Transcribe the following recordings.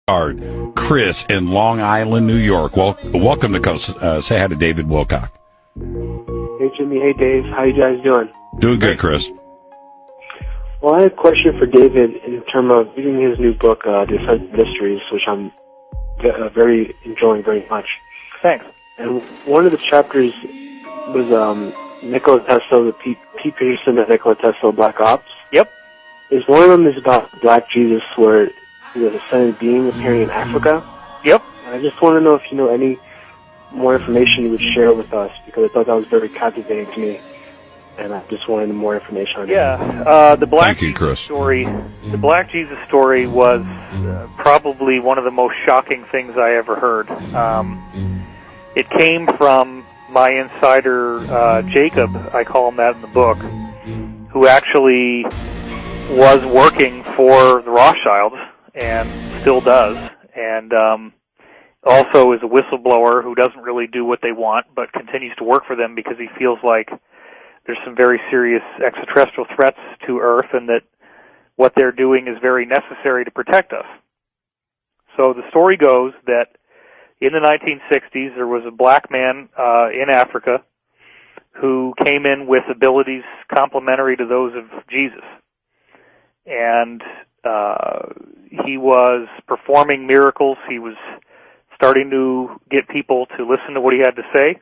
Chris in Long Island, New York. Welcome to Coast. Say hi to David Wilcock. Hey, Jimmy. Hey, Dave. How you guys doing? Doing good, Chris. Well, I had a question for David in terms of reading his new book, Defense Mysteries, which I'm very enjoying very much. Thanks. And one of the chapters was Nikola Tesla, the Pete Peterson and Nikola Tesla Black Ops. Yep. One of them is about Black Jesus, where he was a ascended being appearing in Africa. Yep. And I just want to know if you know any more information you would share with us, because I thought that was very captivating to me. And I just wanted more information on it. Yeah, the Black Thank you, Chris. story. The Black Jesus story was probably one of the most shocking things I ever heard. It came from my insider Jacob, I call him that in the book, who actually was working for the Rothschilds and still does, and also is a whistleblower who doesn't really do what they want, but continues to work for them because he feels like there's some very serious extraterrestrial threats to Earth, and that what they're doing is very necessary to protect us. So the story goes that in the 1960s, there was a black man in Africa who came in with abilities complementary to those of Jesus. And he was performing miracles. He was starting to get people to listen to what he had to say.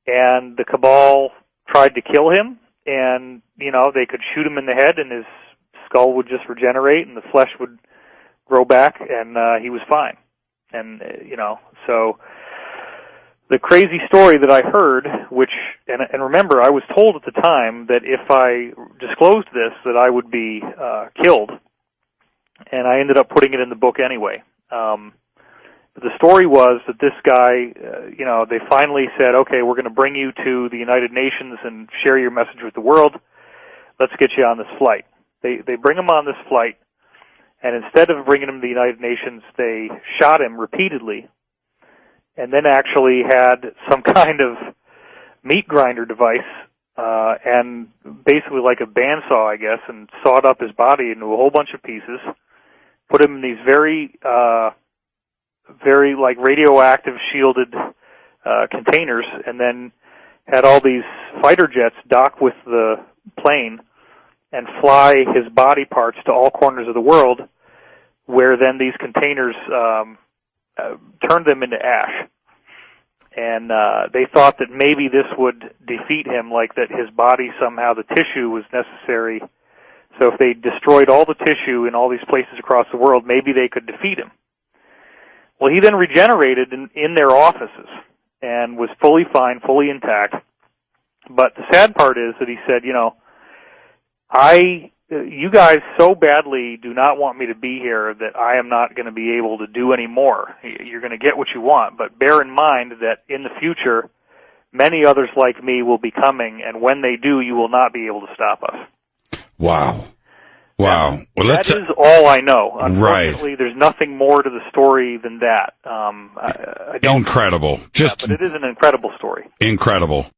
And the cabal tried to kill him, and, they could shoot him in the head, and his skull would just regenerate, and the flesh would grow back, and he was fine. And, so the crazy story that I heard, and remember, I was told at the time that if I disclosed this, that I would be killed, and I ended up putting it in the book anyway. The story was that this guy, they finally said, okay, we're going to bring you to the United Nations and share your message with the world. Let's get you on this flight. They bring him on this flight, and instead of bringing him to the United Nations, they shot him repeatedly, and then actually had some kind of meat grinder device, and basically like a bandsaw, I guess, and sawed up his body into a whole bunch of pieces, put him in these very like radioactive shielded containers, and then had all these fighter jets dock with the plane and fly his body parts to all corners of the world, where then these containers turned them into ash. And they thought that maybe this would defeat him, like that his body somehow, the tissue was necessary. So if they destroyed all the tissue in all these places across the world, maybe they could defeat him. Well, he then regenerated in their offices and was fully fine, fully intact. But the sad part is that he said, you guys so badly do not want me to be here that I am not going to be able to do any more. You're going to get what you want, but bear in mind that in the future, many others like me will be coming, and when they do, you will not be able to stop us. Wow. Wow. Well, that is all I know. Unfortunately, right. There's nothing more to the story than that. Incredible. But it is an incredible story. Incredible.